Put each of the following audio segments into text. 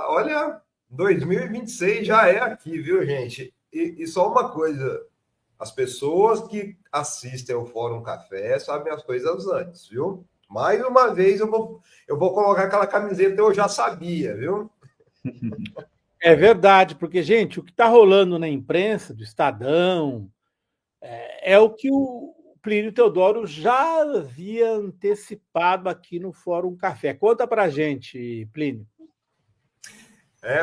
Olha, 2026 já é aqui, viu, gente? E só uma coisa, as pessoas que assistem ao Fórum Café sabem as coisas antes, viu? Mais uma vez eu vou colocar aquela camiseta eu já sabia, viu? É verdade, porque, gente, o que está rolando na imprensa, do Estadão, é o que o Plínio Teodoro já havia antecipado aqui no Fórum Café. Conta para a gente, Plínio.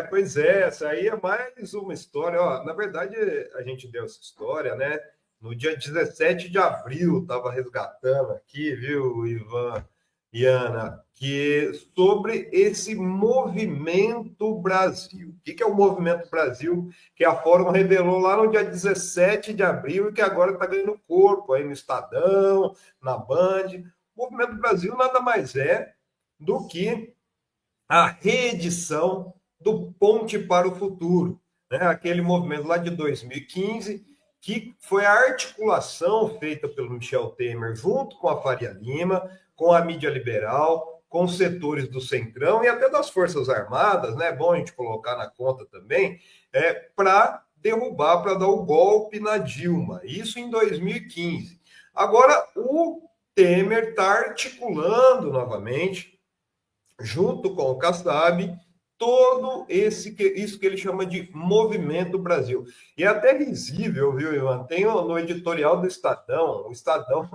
Pois é, essa aí é mais uma história. Ó, na verdade, a gente deu essa história, né? No dia 17 de abril, estava resgatando aqui, viu, Ivan e Ana, que sobre esse movimento Brasil. O que é o movimento Brasil? Que a Fórum revelou lá no dia 17 de abril e que agora está ganhando corpo aí no Estadão, na Band. O movimento Brasil nada mais é do que a reedição do Ponte para o Futuro, né? Aquele movimento lá de 2015, que foi a articulação feita pelo Michel Temer junto com a Faria Lima, com a mídia liberal, com os setores do Centrão e até das Forças Armadas, né? É bom a gente colocar na conta também, para derrubar, para dar o golpe na Dilma. Isso em 2015. Agora, o Temer está articulando novamente junto com o Kassab, todo isso que ele chama de Movimento Brasil. E é até risível, viu, Ivan? Tem no editorial do Estadão, o Estadão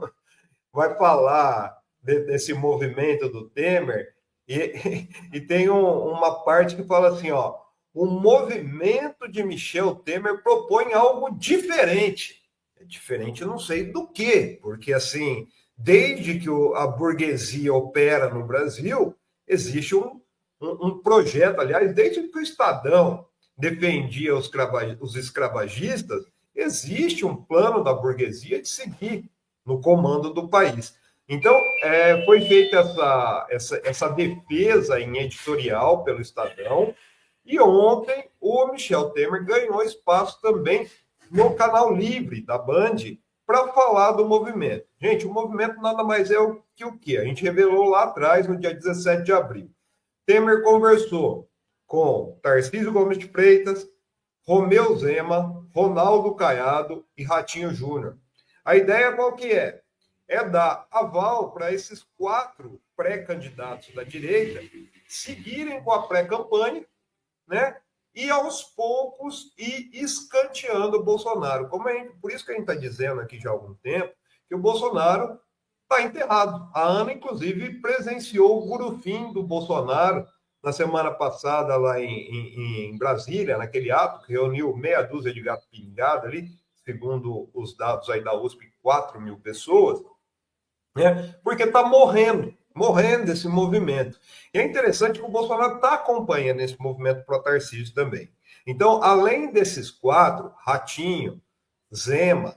vai falar desse movimento do Temer, e tem uma parte que fala assim, ó, o movimento de Michel Temer propõe algo diferente. É diferente, não sei do que, porque assim, desde que a burguesia opera no Brasil, existe um projeto, aliás, desde que o Estadão defendia os escravagistas, existe um plano da burguesia de seguir no comando do país. Então, foi feita essa defesa em editorial pelo Estadão, e ontem o Michel Temer ganhou espaço também no canal Livre da Band para falar do movimento. Gente, o movimento nada mais é que o quê? A gente revelou lá atrás, no dia 17 de abril. Temer conversou com Tarcísio Gomes de Freitas, Romeu Zema, Ronaldo Caiado e Ratinho Júnior. A ideia qual que é? É dar aval para esses 4 pré-candidatos da direita seguirem com a pré-campanha, né? E aos poucos ir escanteando o Bolsonaro. Por isso que a gente está dizendo aqui já há algum tempo que o Bolsonaro está enterrado. A Ana, inclusive, presenciou o gurufim do Bolsonaro na semana passada lá em Brasília, naquele ato que reuniu meia dúzia de gato pingado ali, segundo os dados aí da USP, 4 mil pessoas, né? Porque está morrendo esse movimento. E é interessante que o Bolsonaro está acompanhando esse movimento pro-Tarcísio também. Então, além desses 4, Ratinho, Zema,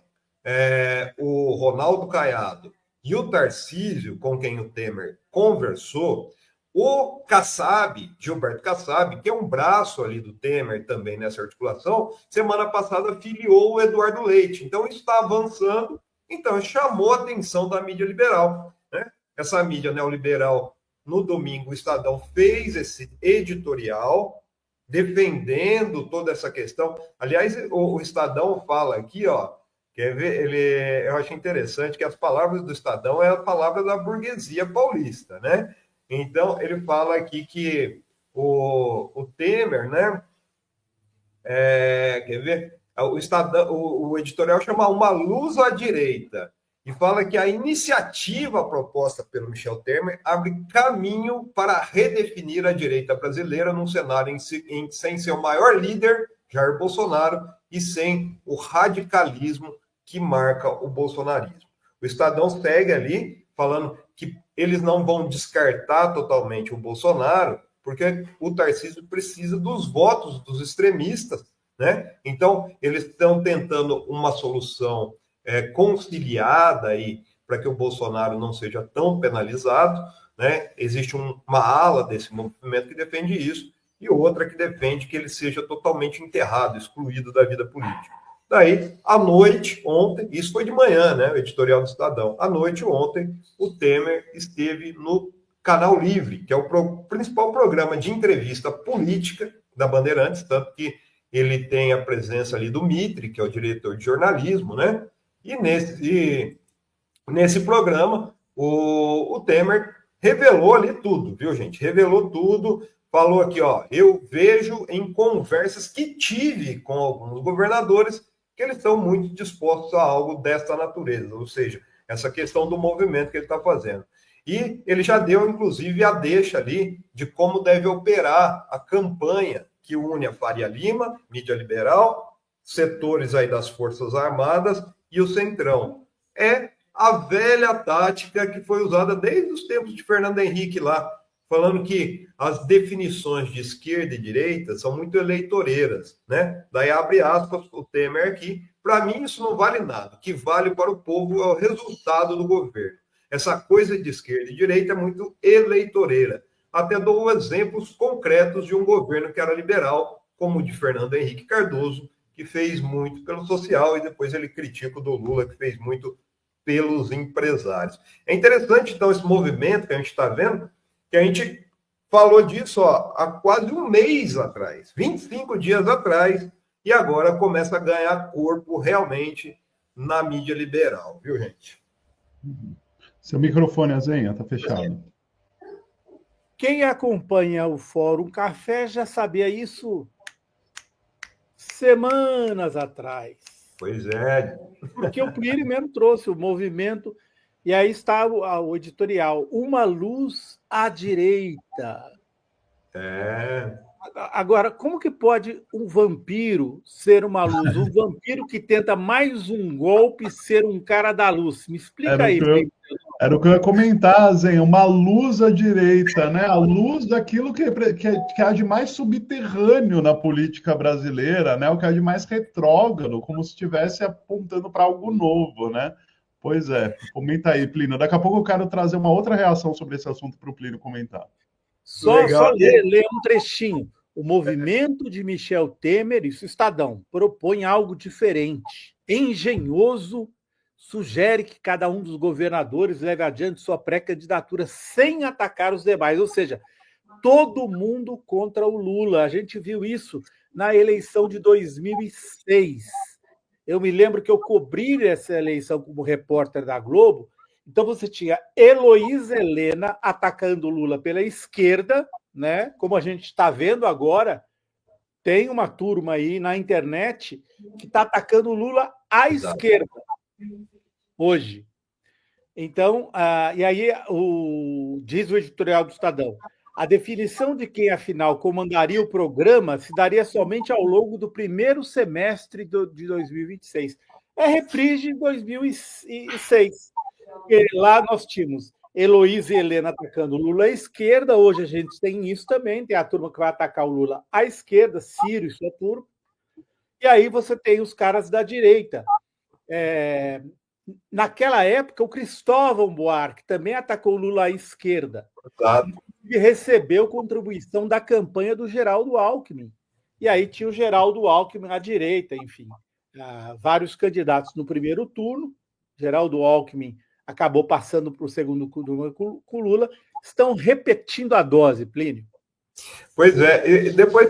o Ronaldo Caiado e o Tarcísio, com quem o Temer conversou, o Kassab, Gilberto Kassab, que é um braço ali do Temer também nessa articulação, semana passada filiou o Eduardo Leite. Então, isso está avançando. Então, chamou a atenção da mídia liberal, né? Essa mídia neoliberal, no domingo, o Estadão fez esse editorial defendendo toda essa questão. Aliás, o Estadão fala aqui, ó, quer ver? Eu acho interessante que as palavras do Estadão é a palavra da burguesia paulista, né? Então, ele fala aqui que o Temer, né? Quer ver? O editorial chama Uma Luz à Direita e fala que a iniciativa proposta pelo Michel Temer abre caminho para redefinir a direita brasileira num cenário sem seu maior líder, Jair Bolsonaro, e sem o radicalismo que marca o bolsonarismo. O Estadão segue ali falando que eles não vão descartar totalmente o Bolsonaro, porque o Tarcísio precisa dos votos dos extremistas, né? Então, eles estão tentando uma solução conciliada aí para que o Bolsonaro não seja tão penalizado, né? Existe uma ala desse movimento que defende isso e outra que defende que ele seja totalmente enterrado, excluído da vida política. Daí, à noite, ontem, isso foi de manhã, né? O editorial do Estadão. À noite, ontem, o Temer esteve no Canal Livre, que é o principal programa de entrevista política da Bandeirantes, tanto que ele tem a presença ali do Mitre, que é o diretor de jornalismo, né? E nesse programa, o Temer revelou ali tudo, viu, gente? Revelou tudo, falou aqui, ó, eu vejo em conversas que tive com alguns governadores que eles estão muito dispostos a algo dessa natureza, ou seja, essa questão do movimento que ele está fazendo. E ele já deu, inclusive, a deixa ali de como deve operar a campanha que une a Faria Lima, mídia liberal, setores aí das Forças Armadas e o Centrão. É a velha tática que foi usada desde os tempos de Fernando Henrique lá, falando que as definições de esquerda e direita são muito eleitoreiras, né? Daí abre aspas o Temer aqui. Para mim isso não vale nada. O que vale para o povo é o resultado do governo. Essa coisa de esquerda e direita é muito eleitoreira. Até dou exemplos concretos de um governo que era liberal, como o de Fernando Henrique Cardoso, que fez muito pelo social, e depois ele critica o do Lula, que fez muito pelos empresários. É interessante, então, esse movimento que a gente está vendo, que a gente falou disso há quase um mês atrás, 25 dias atrás, e agora começa a ganhar corpo realmente na mídia liberal, viu, gente? Seu microfone, Azenha, está fechado. Quem acompanha o Fórum Café já sabia isso semanas atrás. Pois é. Porque o Plínio mesmo trouxe o movimento, e aí está o editorial, uma luz à direita. É. Agora, como que pode um vampiro ser uma luz? Um vampiro que tenta mais um golpe ser um cara da luz. Me explica aí. Era o que eu ia comentar, Zen, uma luz à direita, né? A luz daquilo que há de mais subterrâneo na política brasileira, né? O que há de mais retrógrado, como se estivesse apontando para algo novo, né? Pois é, comenta aí, Plínio. Daqui a pouco eu quero trazer uma outra reação sobre esse assunto para o Plínio comentar. Só ler um trechinho. O movimento de Michel Temer, isso Estadão, propõe algo diferente, engenhoso, sugere que cada um dos governadores leve adiante sua pré-candidatura sem atacar os demais, ou seja, todo mundo contra o Lula. A gente viu isso na eleição de 2006. Eu me lembro que eu cobri essa eleição como repórter da Globo, então você tinha Heloísa Helena atacando o Lula pela esquerda, né? Como a gente está vendo agora, tem uma turma aí na internet que está atacando o Lula à esquerda hoje. Então, e aí diz o editorial do Estadão, a definição de quem, afinal, comandaria o programa se daria somente ao longo do primeiro semestre de 2026. É reprise de 2006. Porque lá nós tínhamos Heloísa e Helena atacando o Lula à esquerda, hoje a gente tem isso também, tem a turma que vai atacar o Lula à esquerda, Ciro e sua turma, e aí você tem os caras da direita. Naquela época, o Cristóvão Buarque também atacou o Lula à esquerda, e recebeu contribuição da campanha do Geraldo Alckmin. E aí tinha o Geraldo Alckmin à direita, enfim, vários candidatos no primeiro turno, Geraldo Alckmin acabou passando para o segundo turno com o Lula, estão repetindo a dose, Plínio. Pois é, e depois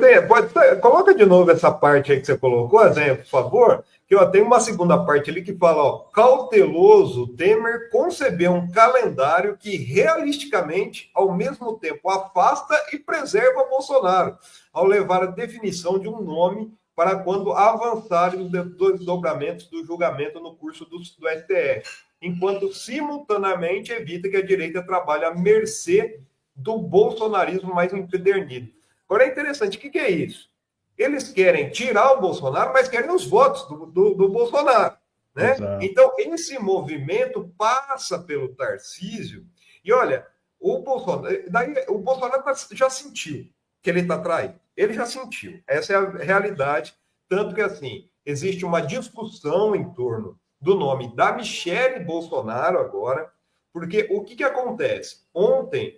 coloca de novo essa parte aí que você colocou, Zé, por favor, que tem uma segunda parte ali que fala, ó, cauteloso, Temer concebeu um calendário que realisticamente, ao mesmo tempo, afasta e preserva Bolsonaro, ao levar a definição de um nome para quando avançarem os desdobramentos do julgamento no curso do STF, enquanto simultaneamente evita que a direita trabalhe à mercê do bolsonarismo mais empedernido. Agora é interessante, o que é isso? Eles querem tirar o Bolsonaro, mas querem os votos do Bolsonaro, né? Então, esse movimento passa pelo Tarcísio, e olha, o Bolsonaro já sentiu que ele está traído. Ele já sentiu. Essa é a realidade, tanto que, assim, existe uma discussão em torno do nome da Michele Bolsonaro agora, porque o que acontece? Ontem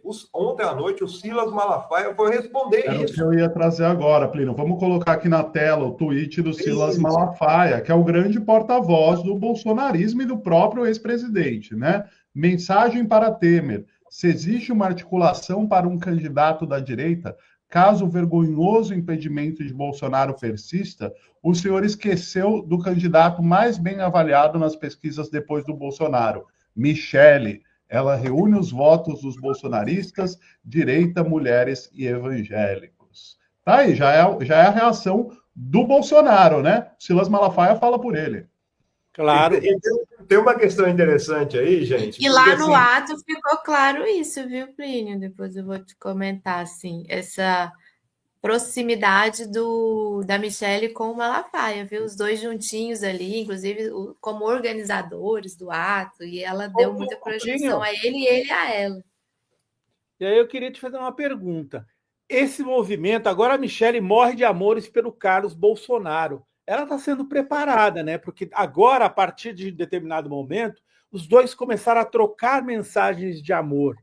à noite, o Silas Malafaia foi responder isso. O que eu ia trazer agora, Plínio. Vamos colocar aqui na tela o tweet do Silas Malafaia, que é o grande porta-voz do bolsonarismo e do próprio ex-presidente, né? Mensagem para Temer. se existe uma articulação para um candidato da direita, caso o vergonhoso impedimento de Bolsonaro persista, o senhor esqueceu do candidato mais bem avaliado nas pesquisas depois do Bolsonaro, Michele. Ela reúne os votos dos bolsonaristas, direita, mulheres e evangélicos. Tá aí, já é a reação do Bolsonaro, né? Silas Malafaia fala por ele. Claro. Tem uma questão interessante aí, gente. E lá no ato ficou claro isso, viu, Plínio? Depois eu vou te comentar, assim, essa proximidade da Michele com o Malafaia, viu? Os dois juntinhos ali, inclusive como organizadores do ato, e ela deu muita projeção a ele e ele a ela. E aí eu queria te fazer uma pergunta. Esse movimento, agora a Michele morre de amores pelo Carlos Bolsonaro. Ela está sendo preparada, né? Porque agora, a partir de determinado momento, os dois começaram a trocar mensagens de amor,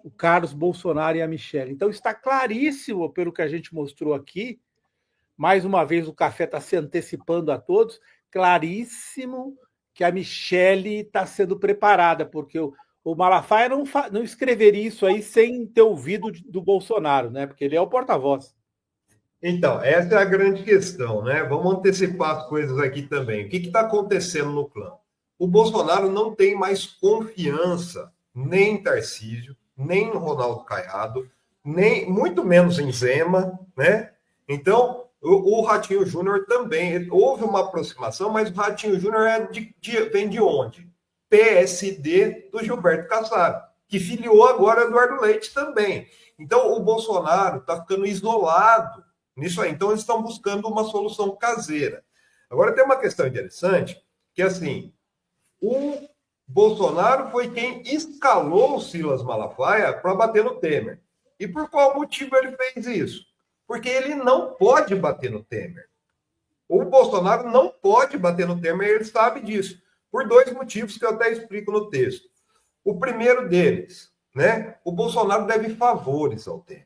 o Carlos Bolsonaro e a Michele. Então está claríssimo, pelo que a gente mostrou aqui, mais uma vez o café está se antecipando a todos, claríssimo que a Michele está sendo preparada, porque o Malafaia não escreveria isso aí sem ter ouvido do Bolsonaro, né? Porque ele é o porta-voz. Então, essa é a grande questão, né? Vamos antecipar as coisas aqui também. O que está acontecendo no clã? O Bolsonaro não tem mais confiança nem em Tarcísio, nem em Ronaldo Caiado, nem muito menos em Zema, né? Então, o Ratinho Júnior também. Houve uma aproximação, mas o Ratinho Júnior vem de onde? PSD do Gilberto Kassab, que filiou agora Eduardo Leite também. Então, o Bolsonaro está ficando isolado nisso aí. Então, eles estão buscando uma solução caseira. Agora, tem uma questão interessante, que assim, o Bolsonaro foi quem escalou o Silas Malafaia para bater no Temer. E por qual motivo ele fez isso? Porque ele não pode bater no Temer. O Bolsonaro não pode bater no Temer, ele sabe disso. Por dois motivos que eu até explico no texto. O primeiro deles, né? O Bolsonaro deve favores ao Temer.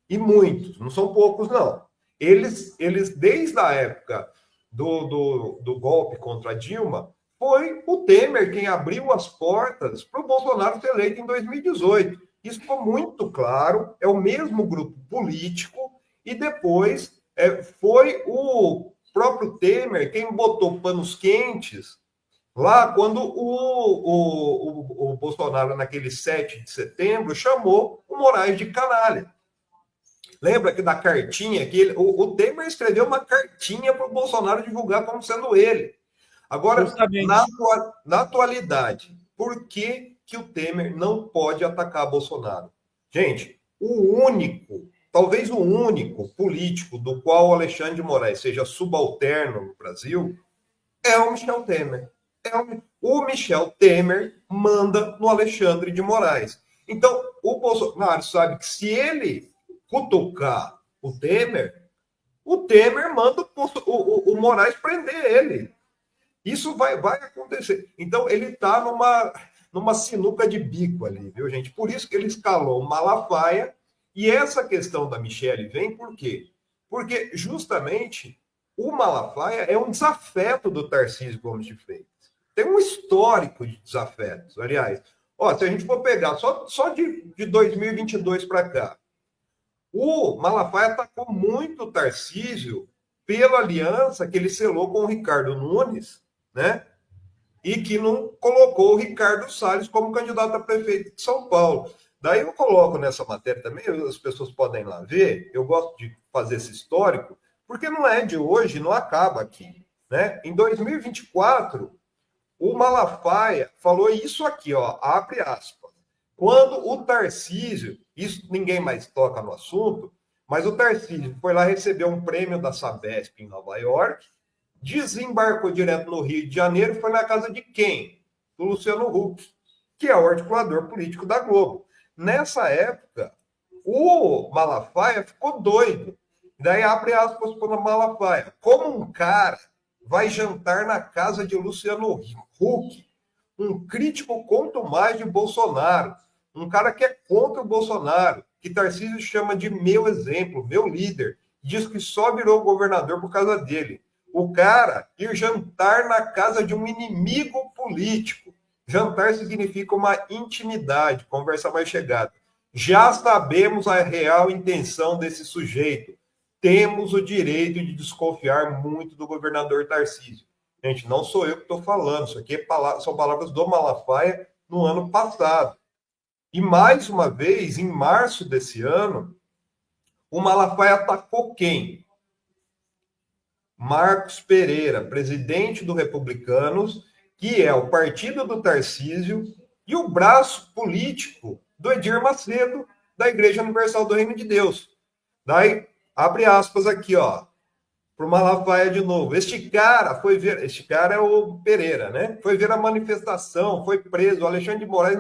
E muitos, não são poucos, não. Eles desde a época do golpe contra a Dilma, foi o Temer quem abriu as portas para o Bolsonaro ser eleito em 2018. Isso ficou muito claro, é o mesmo grupo político, e depois foi o próprio Temer quem botou panos quentes lá quando o Bolsonaro, naquele 7 de setembro, chamou o Moraes de canalha. Lembra que da cartinha que o Temer escreveu uma cartinha para o Bolsonaro divulgar como sendo ele. Agora, na atualidade, por que o Temer não pode atacar Bolsonaro? Gente, talvez o único político do qual o Alexandre de Moraes seja subalterno no Brasil é o Michel Temer. O Michel Temer manda no Alexandre de Moraes. Então, o Bolsonaro sabe que se ele cutucar o Temer manda o Moraes prender ele. Isso vai acontecer. Então, ele está numa sinuca de bico ali, viu, gente? Por isso que ele escalou o Malafaia. E essa questão da Michele vem por quê? Porque, justamente, o Malafaia é um desafeto do Tarcísio Gomes de Freitas. Tem um histórico de desafetos. Aliás, se a gente for pegar só de 2022 para cá, o Malafaia atacou muito o Tarcísio pela aliança que ele selou com o Ricardo Nunes, né? E que não colocou o Ricardo Salles como candidato a prefeito de São Paulo. Daí eu coloco nessa matéria também, as pessoas podem ir lá ver, eu gosto de fazer esse histórico, porque não é de hoje, não acaba aqui, né? Em 2024, o Malafaia falou isso aqui, abre aspas. Quando o Tarcísio, isso ninguém mais toca no assunto, mas o Tarcísio foi lá receber um prêmio da Sabesp em Nova York, desembarcou direto no Rio de Janeiro, foi na casa de quem? Do Luciano Huck, que é o articulador político da Globo. Nessa época, o Malafaia ficou doido. Daí abre aspas para o Malafaia. Como um cara vai jantar na casa de Luciano Huck, um crítico quanto mais de Bolsonaro, um cara que é contra o Bolsonaro, que Tarcísio chama de meu exemplo, meu líder, diz que só virou governador por causa dele. O cara ir jantar na casa de um inimigo político, Jantar significa uma intimidade, conversa mais chegada. Já sabemos a real intenção desse sujeito. Temos o direito de desconfiar muito do governador Tarcísio. Gente, não sou eu que estou falando, isso aqui são palavras do Malafaia no ano passado. E mais uma vez, em março desse ano, o Malafaia atacou quem? Marcos Pereira, presidente do Republicanos, que é o partido do Tarcísio e o braço político do Edir Macedo, da Igreja Universal do Reino de Deus. Daí, abre aspas aqui, ó, para o Malafaia de novo. Este cara é o Pereira, né? Foi ver a manifestação, foi preso. O Alexandre de Moraes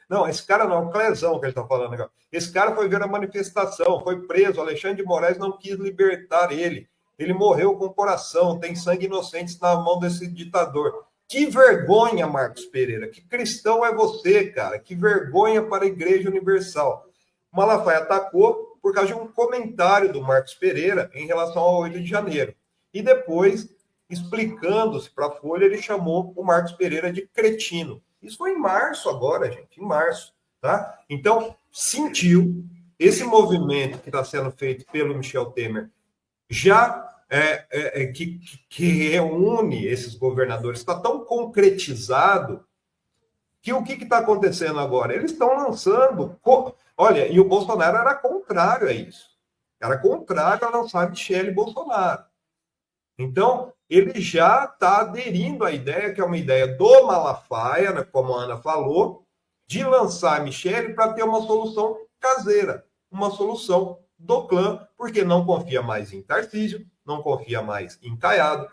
não, esse cara não, é o Clezão que ele está falando agora. Esse cara foi ver a manifestação, foi preso. O Alexandre de Moraes não quis libertar ele. Ele morreu com o coração, tem sangue inocente na mão desse ditador. Que vergonha, Marcos Pereira. Que cristão é você, cara? Que vergonha para a Igreja Universal. O Malafaia atacou por causa de um comentário do Marcos Pereira em relação ao 8 de janeiro. E depois, explicando-se para a Folha, ele chamou o Marcos Pereira de cretino. Isso foi em março agora, gente, em março. Tá? Então, sentiu esse movimento que está sendo feito pelo Michel Temer, já que reúne esses governadores, está tão concretizado que o que está acontecendo agora? Eles estão lançando... Olha, e o Bolsonaro era contrário a isso. Era contrário a lançar Michele Bolsonaro. Então, ele já está aderindo à ideia, que é uma ideia do Malafaia, né, como a Ana falou, de lançar a Michele para ter uma solução caseira, uma solução do clã, porque não confia mais em Tarcísio, não confia mais em Caiado,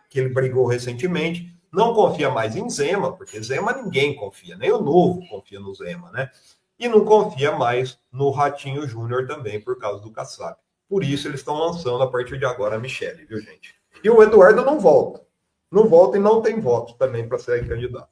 que ele brigou recentemente, não confia mais em Zema, porque Zema ninguém confia, nem o Novo confia no Zema, né? E não confia mais no Ratinho Júnior também, por causa do Kassab. Por isso eles estão lançando a partir de agora a Michele, viu, gente? E o Eduardo não volta. Não volta e não tem voto também para ser candidato.